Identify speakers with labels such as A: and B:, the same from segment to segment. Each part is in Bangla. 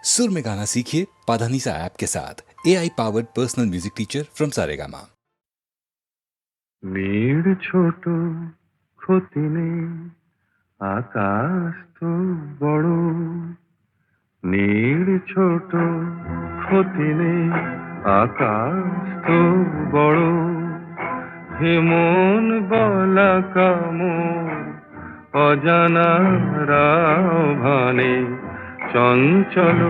A: सुर में गाना सीखिए पाधानीसा ऐप के साथ AI powered personal music teacher from Saregama.
B: নীড় ছোট ক্ষতি নেই, আকাশ তো বড়। নীড় ছোট ক্ষতি নেই, আকাশ তো বড়। হেমন গলা কামড় অজানা রাভানে, চঞ্চল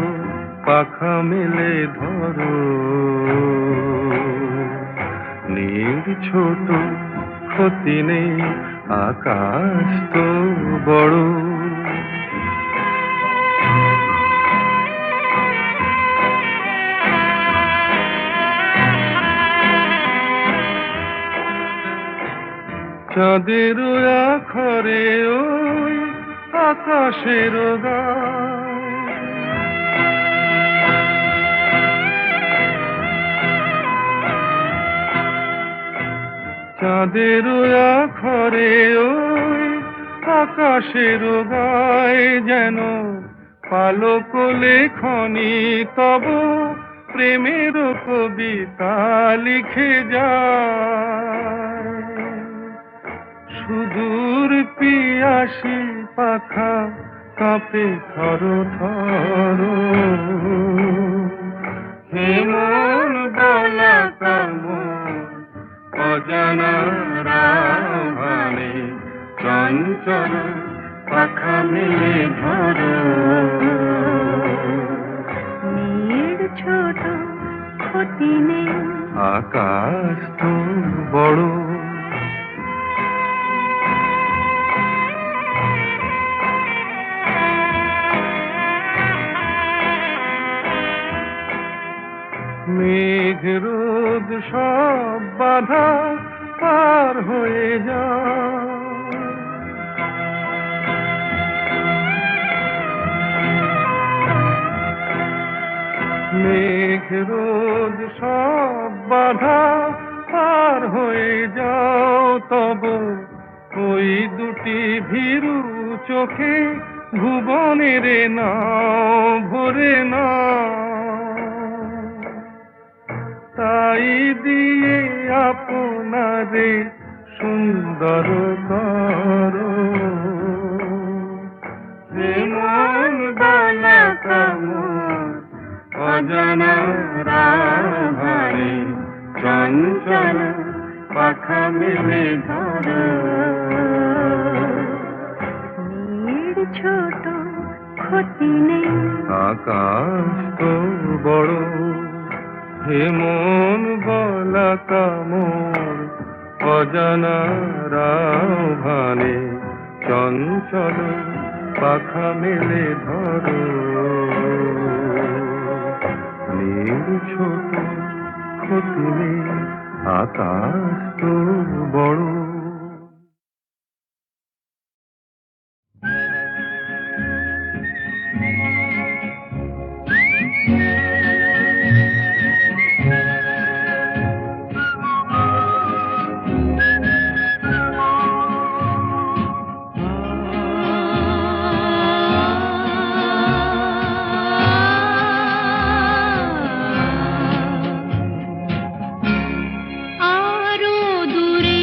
B: পাখা মেলে ধরো। নীড় ছোট ক্ষতি নেই, আকাশ তো বড়। চাঁদের আখরে ওই আকাশের গায়, চাঁদের আখরে ওই আকাশের গায়, যেন পালক লেখনি তব প্রেমের কবিতা লিখে যায়। সুদূর পিয়াসী পাখা কাঁপে থর থর, হেমন গলা কামড় অজানা রাভানে, চঞ্চল পাখা মেলে ধরো।
C: নীড় ছোট ক্ষতি নেই,
B: আকাশ তো বড়। মেঘ রোদ সব বাধা পার হয়ে যায়, মেঘ রোদ সব বাধা পার হয়ে যাও। তব ওই দুটি ভীরু চোখে ভুবনের নাও ভরে নাও। তাই দিয়ে আপনারে সুন্দর করো, হেমন গলা কামড় অজানা রাভানে, চঞ্চল পাখা মেলে ধরো।
C: নীড় ছোট ক্ষতি নেই,
B: আকাশ তো বড়। হেমন গলা কামড় অজানা রাভানে, চঞ্চল পাখা মেলে ধরো। নীড় ছোট ক্ষতি নেই, আকাশ তো বড়।
C: আরো দূরে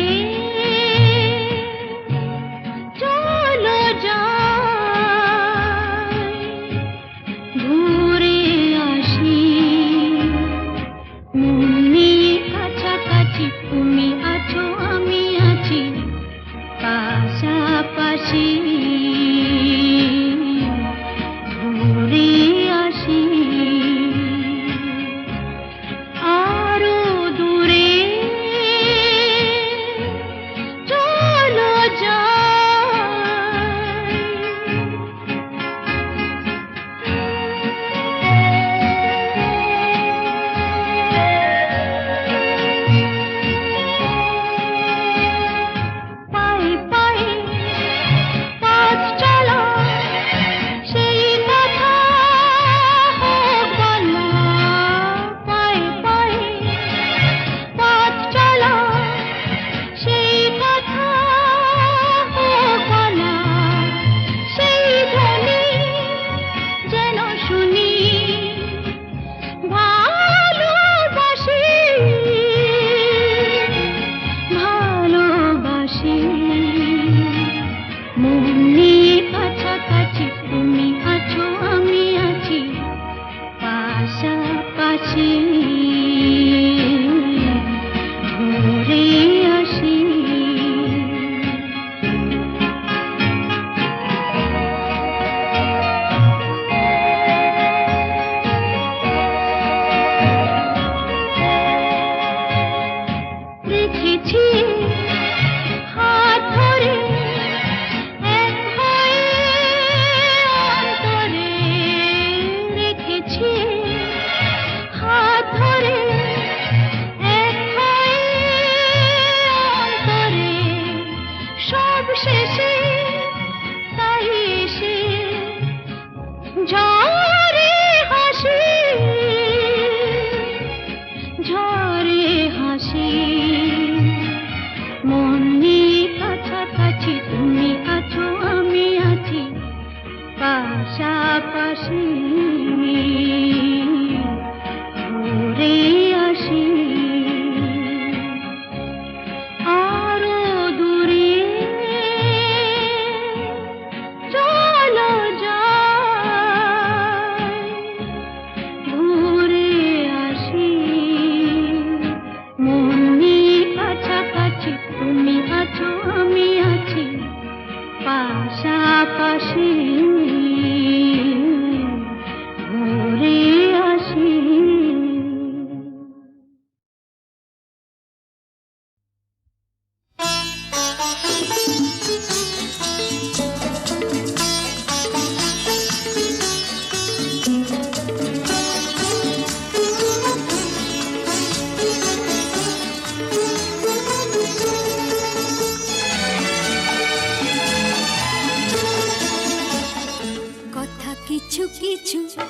D: কিছু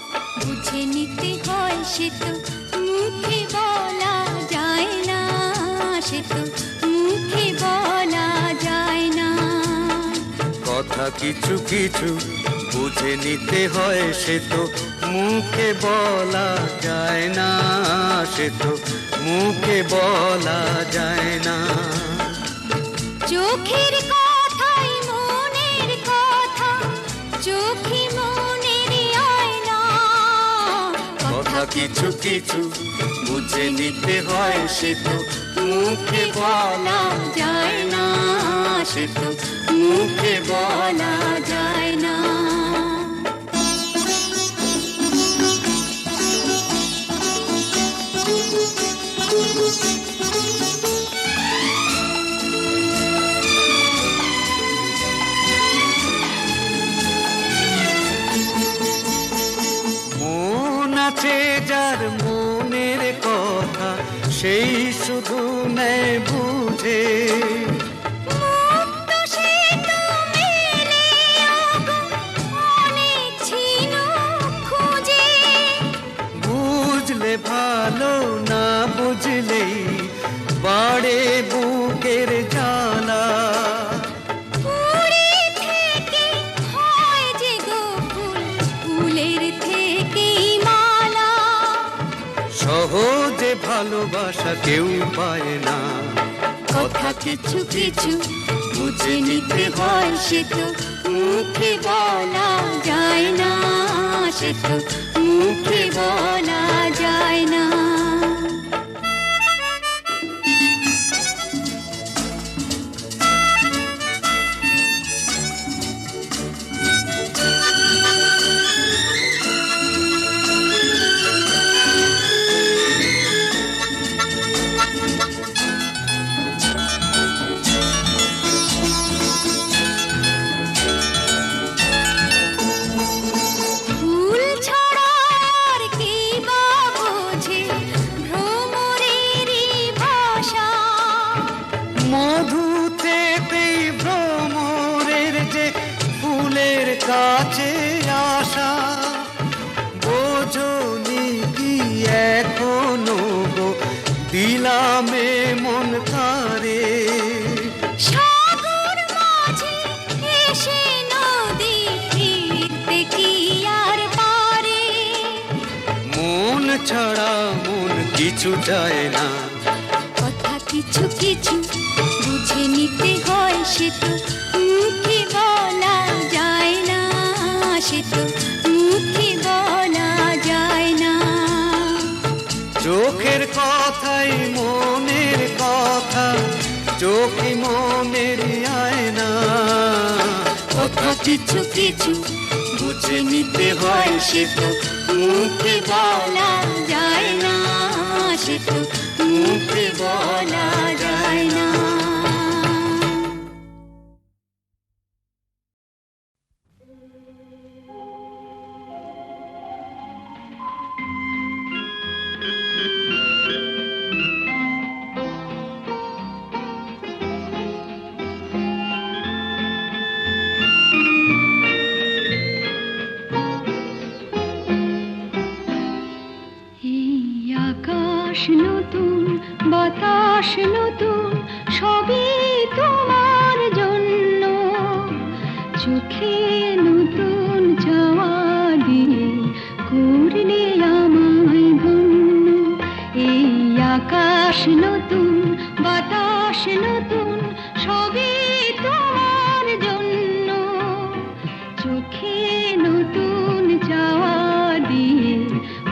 D: বুঝে নিতে হয়, সে তো মুখে বলা যায় না, সে তো মুখে বলা যায় না।
E: কথা কিছু কিছু বুঝে নিতে হয়, সে তো মুখে বলা যায় না, সে তো মুখে বলা যায় না।
D: চোখের কথাই মনের কথা, চোখে মনের আয়না।
E: কথা কিছু কিছু বুঝে নিতে হয়, সে তো মুখে বলা যায় না, সে তো মুখে বলা যায় না। মন আছে যার মনের কথা, সেই শুধু নেয় বুঝে।
D: মুক্ত সে তো মেলে ওগো অনেক ছিল খুঁজে।
E: বুঝলে ভালো, না বুঝলেই বাড়ে বুকের জ্বালা।
D: ফুলের থেকে হয় যে গো ফুল, ফুলের থেকেই মালা।
E: সহজে ভালোবাসা কেউ পায় না।
D: কথা কিছু কিছু বুঝে নিতে হয়, সে তো মুখে বলা যায় না, সে তো মুখে বলা যায় না। ফুল ছাড়া আর কি বা বোঝে ভ্রমরেরই ভাষা।
E: মধুতে পেয়ে ভ্রমরের যে ফুলের কাছে আসা। বোঝনি কি এখনো গো দিলামে মন কারে।
D: সাগর মাঝে এসে নদী ফিরতে কি আর পারে।
E: মন ছাড়া মন কিছু চায় না।
D: কথা কিছু কিছু বুঝে নিতে হয়, সে তো মুখে বলা যায় না, সে তো মুখে বলা যায় না।
E: চোখের কথাই মনের কথা, চোখে মনের আয়না।
D: কথা কিছু কিছু বুঝে নিতে হয়, সে তো মুখে বলা যায় না, সে তো মুখে বলা যায় না। এই আকাশ নতুন, বাতাস নতুন, সবই তোমার জন্য। চোখে নতুন চাওয়া দিয়ে করলে আমায় ধন্য। এই আকাশ নতুন, বাতাস নতুন, সবই তোমার জন্য। চোখে নতুন চাওয়া দিয়ে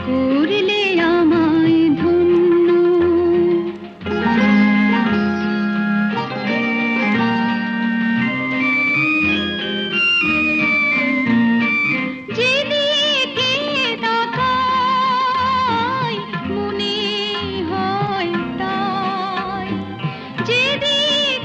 D: করলে আমায় ধন্য। যেদিকে তাকাই মনে হয় তাই, যেদিকে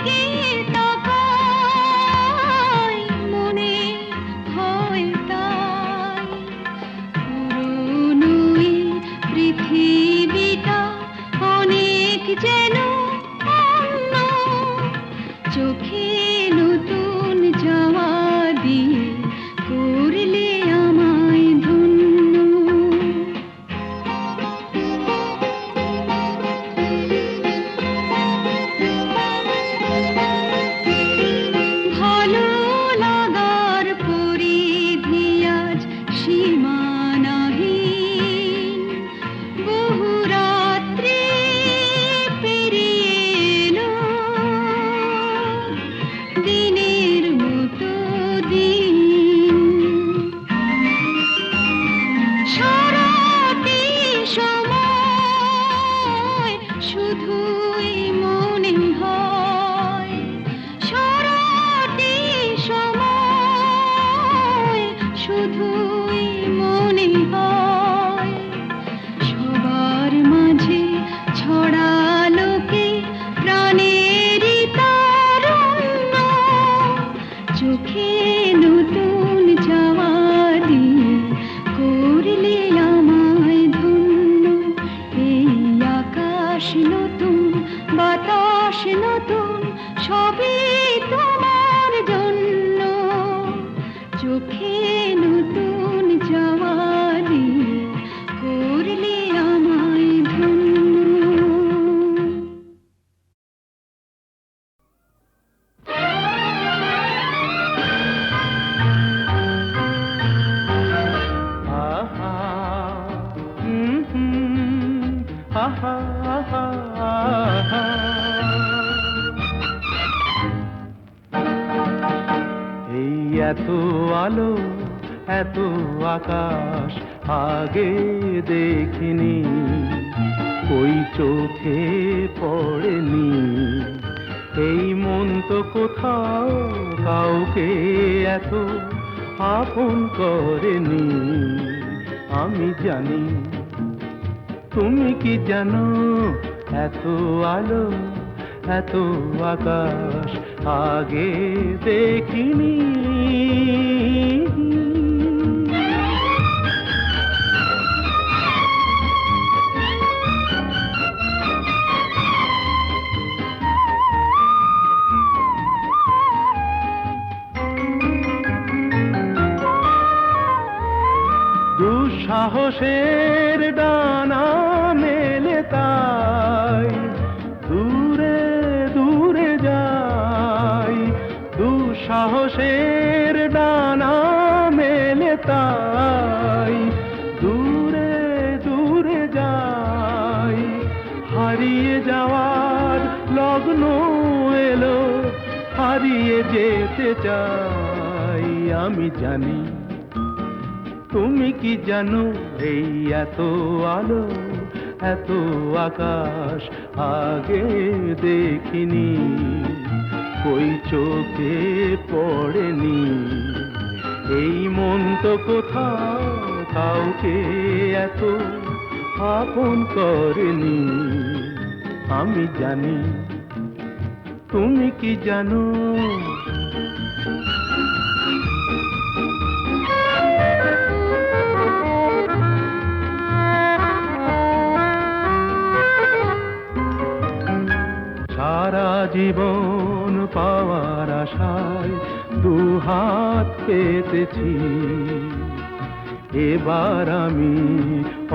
B: আহা আহা আহা। এই এত আলো এত আকাশ আগে দেখিনি, ওই চোখে পড়েনি। এই মন তো কোথাও কাউকে এত আপন করেনি। আমি জানি, তুমি কি জানো, এত আলো এত আকাশ আগে দেখিনি। দুঃসাহসের ডানা মেলে তাই দূরে দূরে যাই। দুঃসাহসের ডানা মেলে তাই দূরে দূরে যাই। হারিয়ে যাওয়ার লগ্ন এলো, হারিয়ে যেতে চাই। আমি জানি, তুমি কি জানো, এই এত আলো এত আকাশ আগে দেখিনি, ওই চোখে পড়েনি। এই মন তো কোথাও কাউকে এত আপন করেনি। আমি জানি, তুমি কি জানো। সারা জীবন পাওয়ার আশায় দুহাত পেতেছি, এবার আমি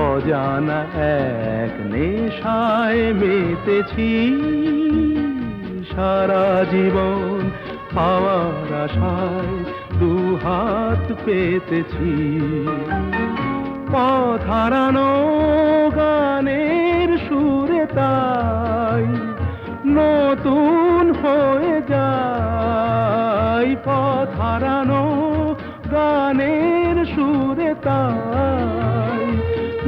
B: অজানা এক নেশায় মেতেছি। সারা জীবন পাওয়ার আশায় দুহাত পেতেছি, পথ হারানো গানের সুরে তাই নতুন হয়ে যায়। পথ হারানো গানের সুরে তাই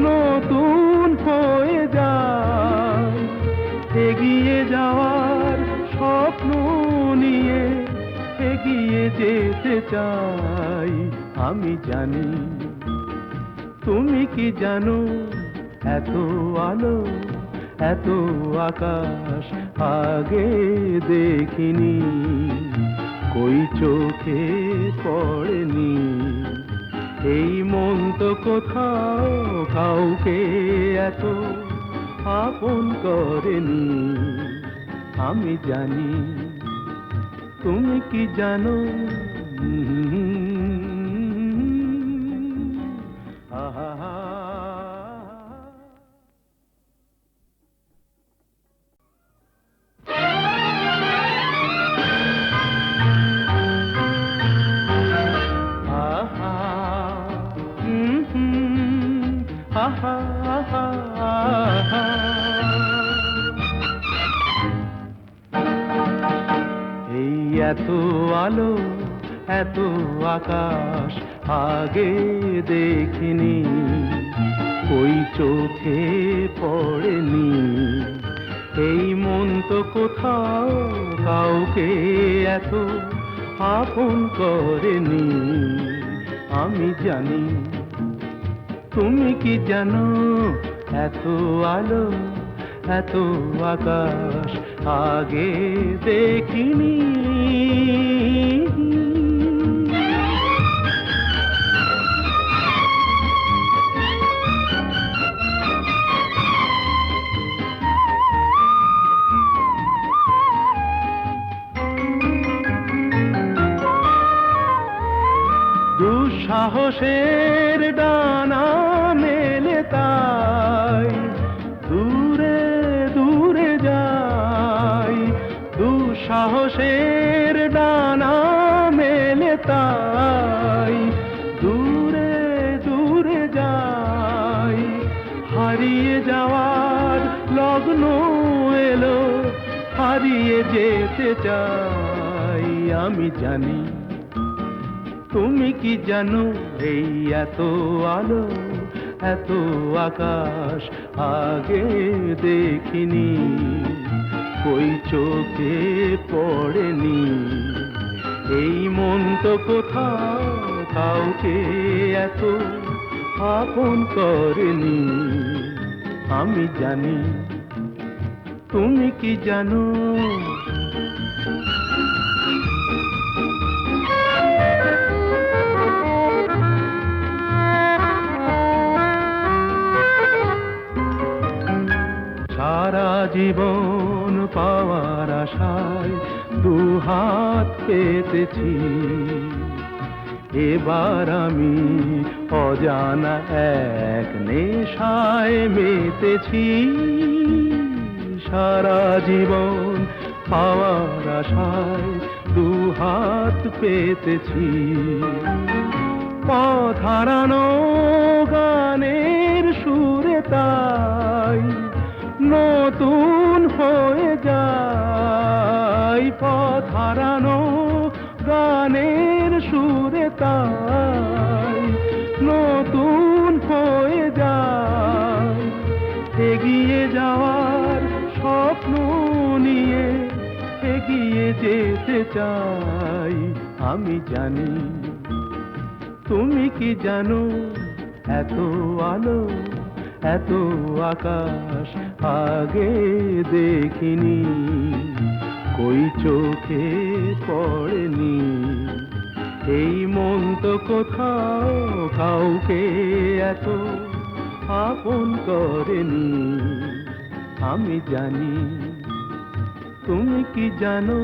B: নতুন হয়ে যায়। এগিয়ে যাওয়ার স্বপ্ন নিয়ে এগিয়ে যেতে চাই। আমি জানি, তুমি কি জানো, এত আলো এত আকাশ আগে দেখিনি, কই চোখে পড়েনি। এই মন তো কোথাও কাউকে এত আপন করেনি। আমি জানি, তুমি কি জানো। আহা। এই এত আলো এত আকাশ আগে দেখিনি, ওই চোখে পড়েনি। এই মন তো কোথাও কাউকে এত আপন করেনি। আমি জানি, তুমি কি জানো, এত আলো এত আকাশ আগে দেখিনি। দুঃসাহসের ডানা মেলে তাই দূরে দূরে যাই। দুঃসাহসের ডানা মেলে তাই দূরে দূরে যাই। হারিয়ে যাওয়ার লগ্ন এলো, হারিয়ে যেতে চাই। আমি জানি, তুমি কি জানো, এই এত আলো, এত আকাশ আগে দেখিনি, কই চোখে পড়েনি। এই মন তো কোথাও কাউকে এত আপন করেনি। আমি জানি, তুমি কি জানো। সারা জীবন পাওয়ার আশায় দুহাত পেতেছি, এবার আমি অজানা এক নেশায় মেতেছি। সারা জীবন পাওয়ার আশায় দুহাত পেতেছি, পথ হারানো গানের সুরে তাই নতুন হয়ে যায়। পথ হারানো গানের সুরে তাই নতুন হয়ে যায়। এগিয়ে যাওয়ার স্বপ্ন নিয়ে এগিয়ে যেতে চাই। আমি জানি, তুমি কি জানো, এত আলো, এত আকাশ আগে দেখিনি, কই চোখে পড়েনি। এই মন তো কোথাও কাউকে এত আপন করেনি। আমি জানি, তুমি কি জানো।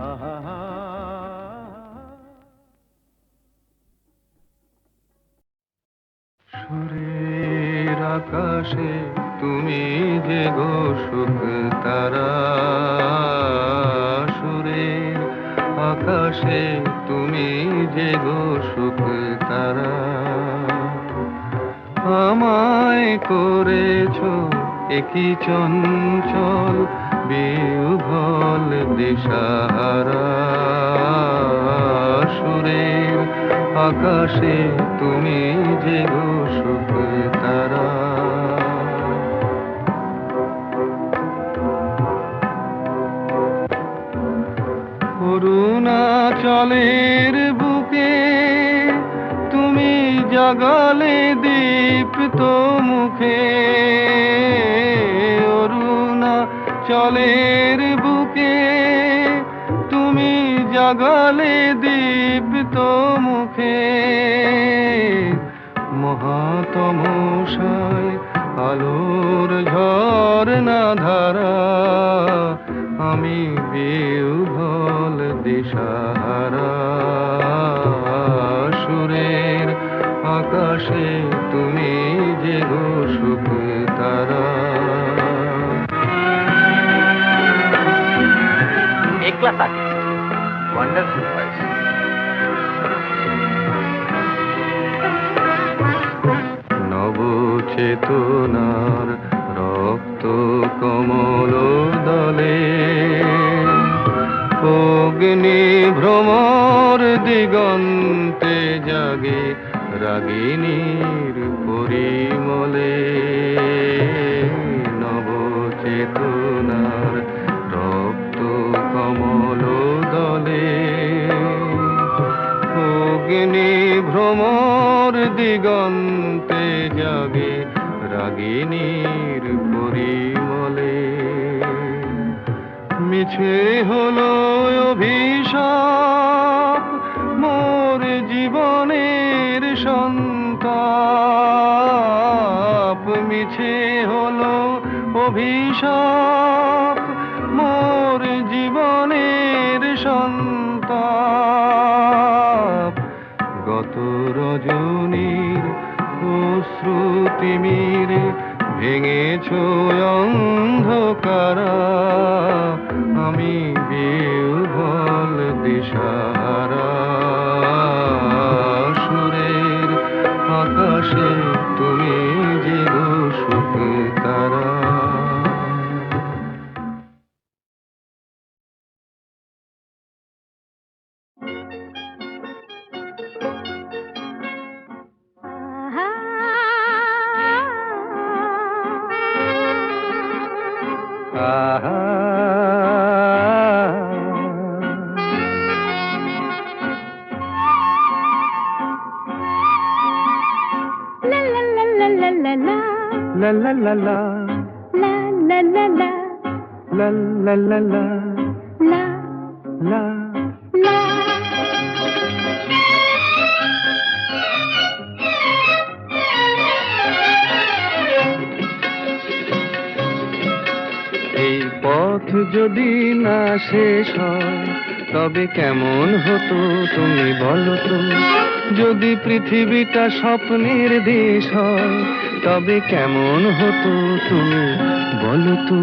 B: আহা, সুরের আকাশে তুমি যে গো সুখ তারা, সুরের আকাশে তুমি যে গো সুখ তারা। আমায় করেছো একই চঞ্চল বিহ্বল দিশাহারা। সুরের আকাশে তুমি যে গো সুখ তারা। অরুণাচলের বুকে তুমি জাগালে দীপ্ত মুখে। অরুণাচলের বুকে তুমি জাগালে দীপ্ত মুখে। মহাতমশায় আলোর ঝরনা ধারা, আমি বিহ্বল দিশাহারা। সুরের আকাশে তুমি যে গো সুখ তারা।
F: একলা থাকে, ওয়ান্ডারফুল ভয়েস।
B: নবচেতনার রক্ত কমল দলে, অগ্নি ভ্রমর দিগন্তে জাগে রাগিনীর পরিমলে। নবচেতনার রক্ত কমল দলে, অগ্নি ভ্রমর দিগন্তে জাগে রাগিনীর পরিমলে। মিছে হলো অভিশাপ মোর জীবনের সন্তাপ। মিছে হলো অভিশাপ মোর জীবনের সন্তাপ। গত রজনীর অশ্রুতিমির ভেঙেছ অন্ধকারা, আমি বিহ্বল দিশাহারা। সুরের আকাশে লা লা লা লা
C: লা লা লা লা
B: লা লা লা লা
C: লা
B: লা
C: লা।
B: এই পথ যদি না শেষ হয় তবে কেমন হতো তুমি বলো তো? যদি পৃথিবীটা স্বপ্নের দেশ হয় তবে কেমন হতো তুমি বলো তো?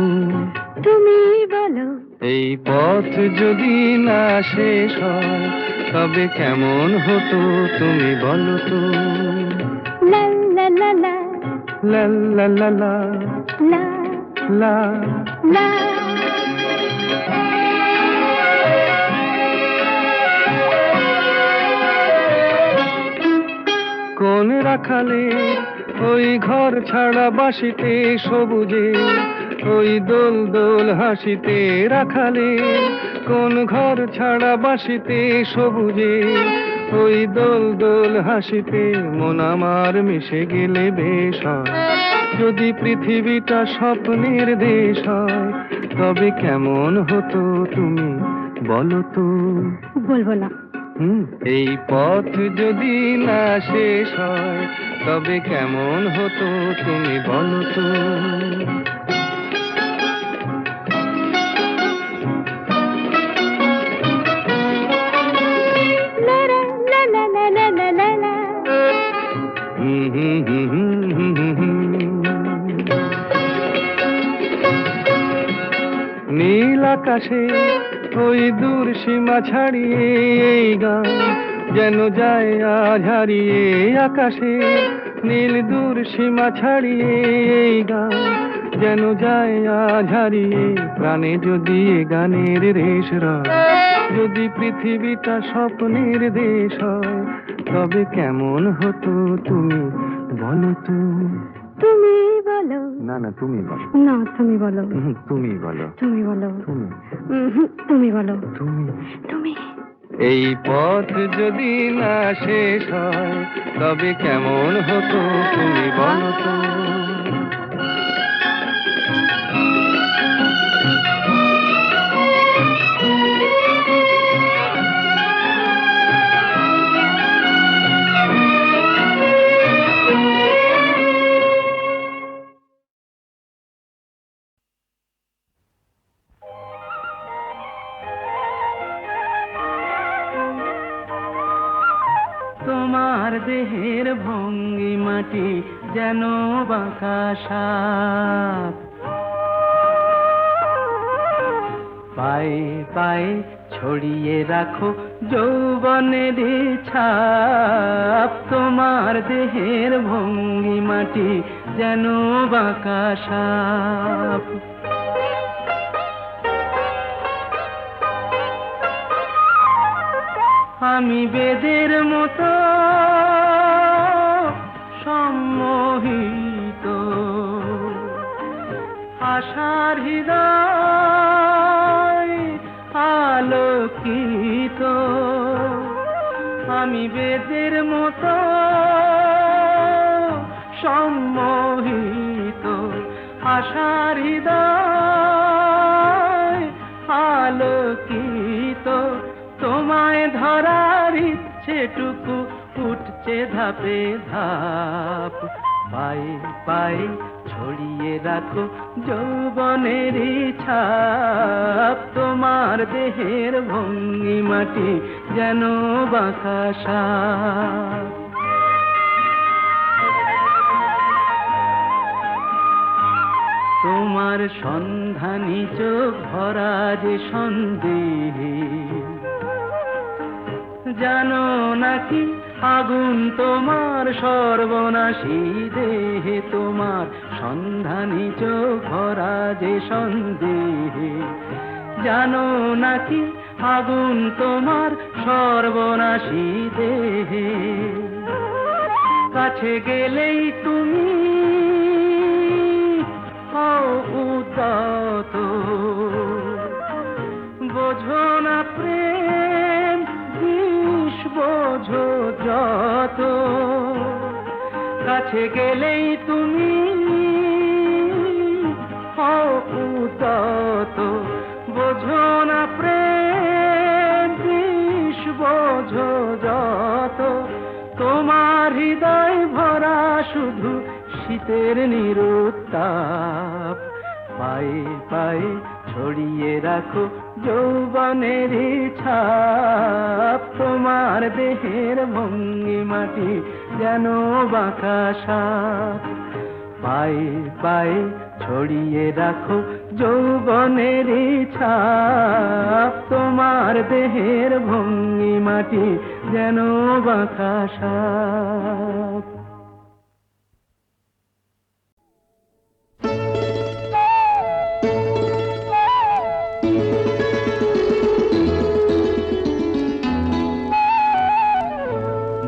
C: তুমি বলো
B: এই পথ যদি না শেষ হয় তবে কেমন হতো তুমি বলো তো?
C: লা লা লা লা
B: লা লা লা লা
C: লা
B: লা
C: লা।
B: কোন রাখালে ওই ঘর ছাড়া বাসিতে সবুজে ওই দোল দোল হাসিতে রাখালে কোন ঘর ছাড়া বাসিতে সবুজে ওই দোল দোল হাসিতে মন আমার মিশে গেলে বেশ হয়। যদি পৃথিবীটা স্বপ্নের দেশ হয় তবে কেমন হতো তুমি বলো তো?
C: বলবো না।
B: এই পথ যদি না শেষ হয় তবে কেমন হতো তুমি বলো তো?
C: লা লা লা লা লা লা লা লা।
B: নীল আকাশে ওই দূর সীমা ছাড়িয়ে এই গান যেন যায় আজ হারিয়ে। আকাশে নীল দূর সীমা ছাড়িয়ে এই গান যেন যায় আজ হারিয়ে। প্রাণে যদি এ গানের রেশ রয়, যদি পৃথিবীটা স্বপ্নের দেশ হয় তবে কেমন হতো তুমি বলো তো?
C: তুমি বলো
B: না না তুমি বলো।
C: না, তুমি বলো
B: তুমি বলো।
C: তুমি বলো
B: তুমি
C: তুমি বলো
B: তুমি
C: তুমি।
B: এই পথ যদি না শেষ হয় তবে কেমন হতো তুমি বলো তো?
G: তোমার দেহের ভঙ্গি মাটি যেন বাঁকা সাপ, পায়ে পায়ে ছড়িয়ে রাখো যৌবনের ছাপ। তোমার দেহের ভঙ্গি মাটি যেন বাঁকা সাপ। আমি বেদের মতো সম্মোহিত, আশার হৃদয় আলোকিত। আমি বেদের মতো সম্মোহিত, আশার হৃদয় আলোকিত। তোমায় ধরার ইচ্ছেটুকু উঠছে ধাপে ধাপ, পায়ে পায়ে ছড়িয়ে রাখো যৌবনের ছাপ। তোমার দেহের ভঙ্গি মাটি যেন বাঁকা সাপ। তোমার সন্ধানী চোখ ভরা যে সন্দেহে, জানো নাকি আগুন তোমার সর্বনাশী দেহে। তোমার সন্ধানী চোখ ভরা যে সন্দেহে, জানো নাকি আগুন তোমার সর্বনাশী দেহে। কাছে গেলেই তুমি উদাত, বোঝো না প্রেম বিষ বোঝো যত। কাছে গেলেই তুমি যত, বোঝো না প্রেম বিষ বোঝো যত, তোমার হৃদয় ভরা শুধু শীতের নিরুত্তাপ। পায়ে পায়ে ছড়িয়ে রাখো যৌবনের ছাপ, তোমার দেহের ভঙ্গিমাটি যেন বাঁকা সাপ। পায়ে পায়ে ছড়িয়ে রাখো যৌবনের ছাপ, তোমার দেহের ভঙ্গিমাটি যেন বাঁকা সাপ।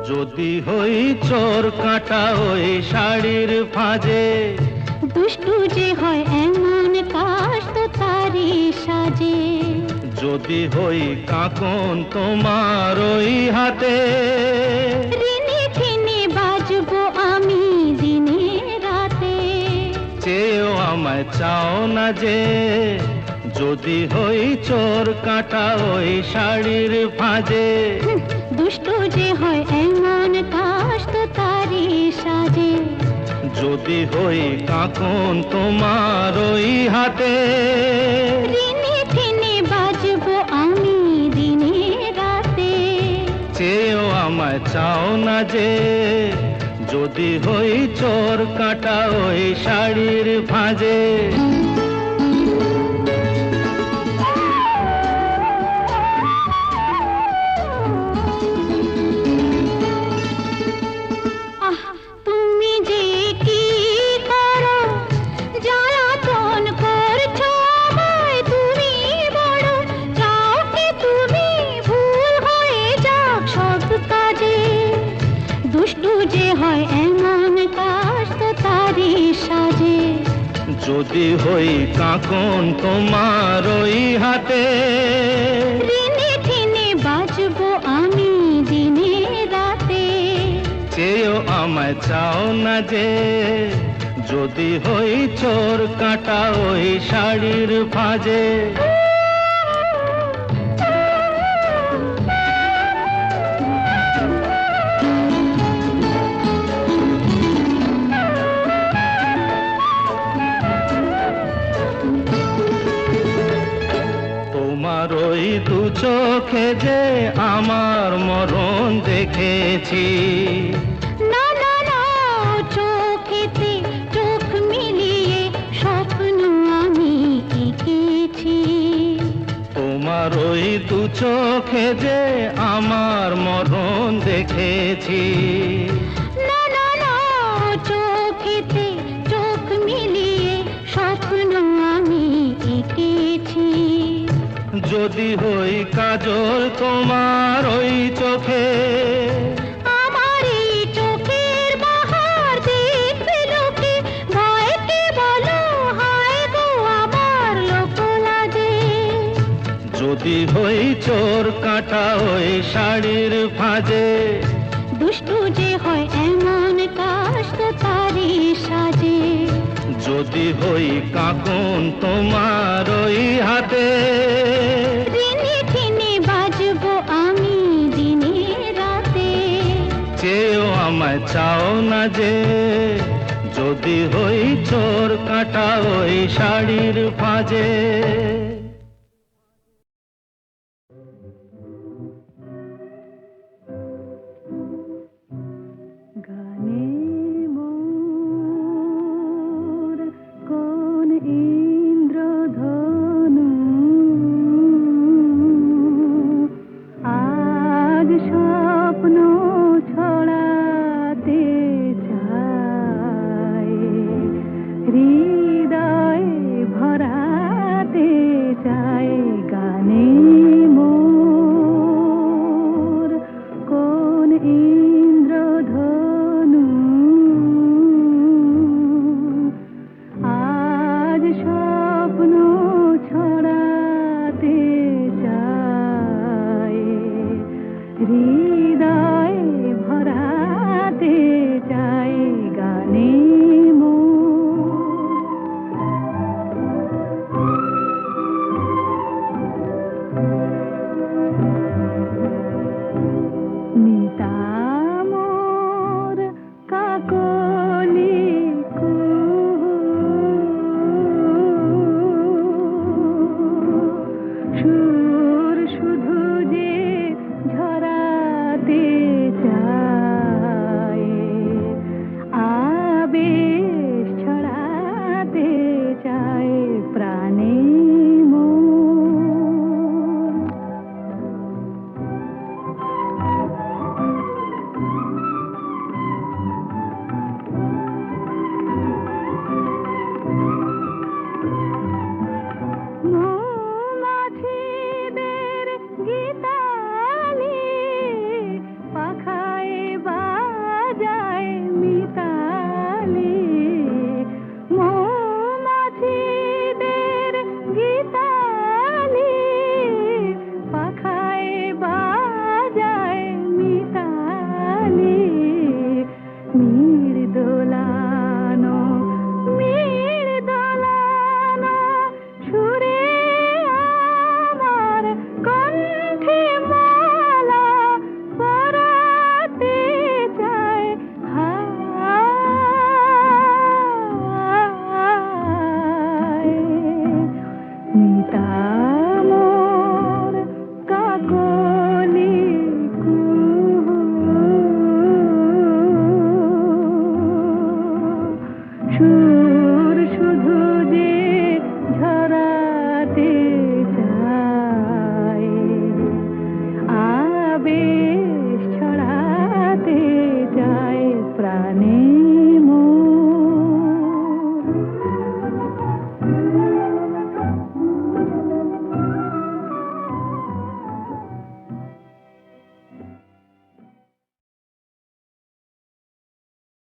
G: যদি হই চোর কাটা ওই শাড়ির ফাঁজে,
D: দুষ্টু যে হয় এমন কাশ তো তারি সাজে।
G: যদি হই কাকন তোমার ওই হাতে,
D: রিনি ফিনি বাজবো আমি দিনে রাতে।
G: চেয়েও আমায় চাও না যে, যদি হই চোর কাটা ওই শাড়ির ফাঁজে।
D: দুষ্টু যে হয় এমন কাশ তো তারি সাজে।
G: যদি হই কাকন তোমার ওই হাতে,
D: রিনি ফিনি বাজবো আমি দিনে রাতে।
G: চেয়েও আমায় চাও না যে, যদি হই চোর কাটা ওই শাড়ির ফাঁজে।
D: তুমি যে কি করো, জ্বালাতন করছো আমায় তুমি বড়। চাও কি তুমি ভুল হয়ে যাক সব কাজে। দুষ্টু যে হয় এমন কাশ তো তারি সাজে।
G: যদি হই কাকন তোমার ওই হাতে,
D: রিনি ফিনি বাজবো আমি দিনে রাতে।
G: চেয়েও আমায় চাও না যে, যদি হই চোর কাটা ওই শাড়ির ফাঁজে। তোমার ওই দু চোখে যে আমার মরণ দেখেছি।
D: না না না, চোখেতে চোখ মিলিয়ে স্বপ্ন আমি এঁকেছি।
G: তোমার ওই দু চোখে যে আমার মরণ দেখেছি।
D: না না না, চোখেতে চোখ মিলিয়ে স্বপ্ন আমি এঁকেছি।
G: যদি হই কাজল তোমার ওই চোখে,
D: আমার এই চোখের বাহার দেখবে লোকে। ভয় কি বলো হায় গো আমার লোক লাজে।
G: যদি হই চোর কাটা ওই শাড়ির ফাঁজে।
D: দুষ্টু যে হয় এমন কাশ তো তারি সাজে।
G: যদি হই কাকন তোমার ওই হাতে,
D: রিনি ফিনি বাজবো আমি দিনে রাতে।
G: চেয়েও আমায় চাও না যে, যদি হই চোর কাটা ওই শাড়ির ফাঁজে।